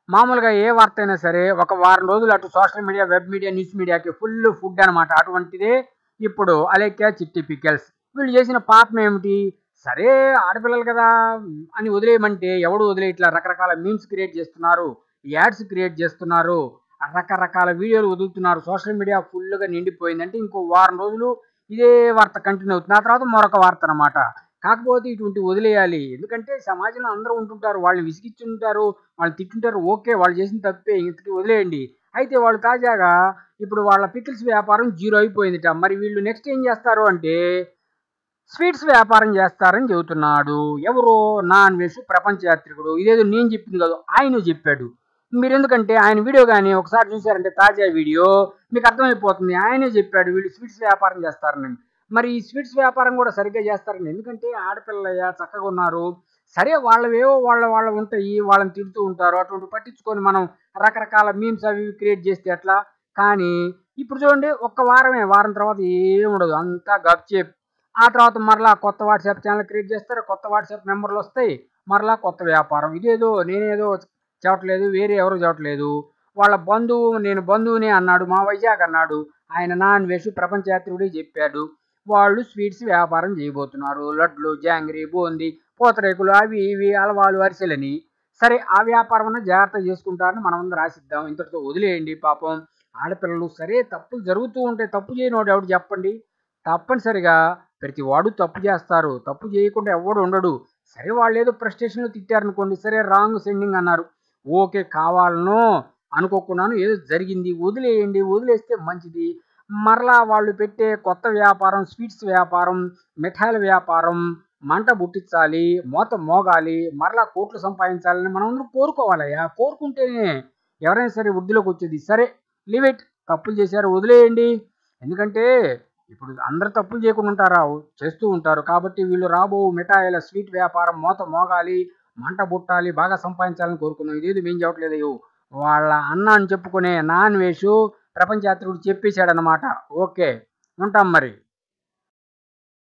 మామూలుగా ఏ వార్త అయినా సరే ఒక వారం రోజులు అటు social media, web media, news మీడియాకి ఫుల్ ఫుడ్ అనమాట. అటువంటిదే ఇప్పుడు అలేఖ్య, చిట్టి పికెల్స్. వీళ్ళు చేసిన పాపం ఏమిటి? సరే ఆడపిల్లలు కదా అని వదిలేయమంటే ఎవడు వదిలేయట్లా. రకరకాల మీమ్స్ క్రియేట్ చేస్తున్నారు, యాడ్స్ క్రియేట్ చేస్తున్నారు, రకరకాల వీడియోలు వదులుతున్నారు. సోషల్ మీడియా ఫుల్గా నిండిపోయింది. అంటే ఇంకో వారం రోజులు ఇదే వార్త కంటిన్యూ అవుతుంది. ఆ తర్వాత మరొక వార్త అనమాట. కాకపోతే ఇటువంటి వదిలేయాలి. ఎందుకంటే సమాజంలో అందరూ ఉంటుంటారు. వాళ్ళని విసిగిచ్చుంటారు, వాళ్ళని తిట్టుంటారు. ఓకే. వాళ్ళు చేసిన తప్పే, ఇంతకీ వదిలేయండి. అయితే వాళ్ళు తాజాగా ఇప్పుడు వాళ్ళ పికిల్స్ వ్యాపారం జీరో అయిపోయిందిట. మరి వీళ్ళు నెక్స్ట్ ఏం చేస్తారు అంటే స్వీట్స్ వ్యాపారం చేస్తారని చెబుతున్నాడు. ఎవరు? నా అన్వేషు ప్రపంచ యాత్రికుడు. ఇదేదో నేను చెప్పింది కాదు, ఆయన చెప్పాడు. మీరెందుకంటే ఆయన వీడియో కానీ ఒకసారి చూసారంటే తాజా వీడియో మీకు అర్థమైపోతుంది. ఆయనే చెప్పాడు వీళ్ళు స్వీట్స్ వ్యాపారం చేస్తారని. మరి ఈ స్వీట్స్ వ్యాపారం కూడా సరిగ్గా చేస్తారని. ఎందుకంటే ఆడపిల్లయ్యా చక్కగా ఉన్నారు. సరే వాళ్ళవేవో వాళ్ళ ఉంటాయి. వాళ్ళని తిడుతూ ఉంటారు. అటువంటి పట్టించుకొని మనం రకరకాల మీమ్స్ అవి ఇవి క్రియేట్ చేస్తే ఎట్లా? కానీ ఇప్పుడు చూడండి, ఒక్క వారమే. వారం తర్వాత ఏముండదు. అంతా గప్చేప్. ఆ తర్వాత మరలా కొత్త వాట్సాప్ ఛానల్ క్రియేట్ చేస్తారు. కొత్త వాట్సాప్ మెంబర్లు వస్తాయి. మరలా కొత్త వ్యాపారం. ఇదేదో నేనేదో చెప్పట్లేదు, వేరే ఎవరు చెప్పట్లేదు. వాళ్ళ బంధువు, నేను బంధువునే అన్నాడు, మా వైజాగ్ అన్నాడు. ఆయన నా అన్వేషు ప్రపంచ యాత్రికుడే చెప్పాడు. వాళ్ళు స్వీట్స్ వ్యాపారం చేయబోతున్నారు. లడ్లు, జాంగ్రీ, బూందీ, పూతరేకులు, అవి ఇవి అలవాలు, అరిసెలని. సరే ఆ వ్యాపారం అన్న జాగ్రత్త చేసుకుంటారని మనమందరం రాసిద్దాం. ఇంతటితో వదిలేయండి. పాపం ఆడపిల్లలు. సరే తప్పులు జరుగుతూ ఉంటాయి. తప్పు చేయనోడు ఎవడు చెప్పండి? తప్పనిసరిగా ప్రతి వాడు తప్పు చేస్తారు. తప్పు చేయకుండా ఎవడు ఉండడు. సరే వాళ్ళు ఏదో ఫ్రస్ట్రేషన్లో తిట్టారనుకోండి, సరే రాంగ్ సెండింగ్ అన్నారు. ఓకే. కావాలనో అనుకోకున్నాను ఏదో జరిగింది, వదిలేయండి. వదిలేస్తే మంచిది. మరలా వాళ్ళు పెట్టే కొత్త వ్యాపారం, స్వీట్స్ వ్యాపారం, మిఠాయిల వ్యాపారం మంట బుట్టించాలి, మోత మోగాలి, మరలా కోట్లు సంపాదించాలని మనం అందరం కోరుకోవాలయ్యా. కోరుకుంటేనే ఎవరైనా సరే వృద్ధిలోకి వచ్చేది. సరే లీవ్ ఇట్. తప్పులు చేశారు, వదిలేయండి. ఎందుకంటే ఇప్పుడు అందరు తప్పులు చేయకుండా ఉంటారా? చేస్తూ ఉంటారు. కాబట్టి వీళ్ళు రాబో మిఠాయిల స్వీట్ వ్యాపారం మోత మోగాలి, మంట బుట్టాలి, బాగా సంపాదించాలని కోరుకున్నాం. ఇదేది మేము చెప్పట్లేదు. వాళ్ళ అన్న అని చెప్పుకునే నాన్ వేషు ప్రపంచ యాత్రికుడు చెప్పేశాడనమాట. ఓకే. ఉంటాం మరి.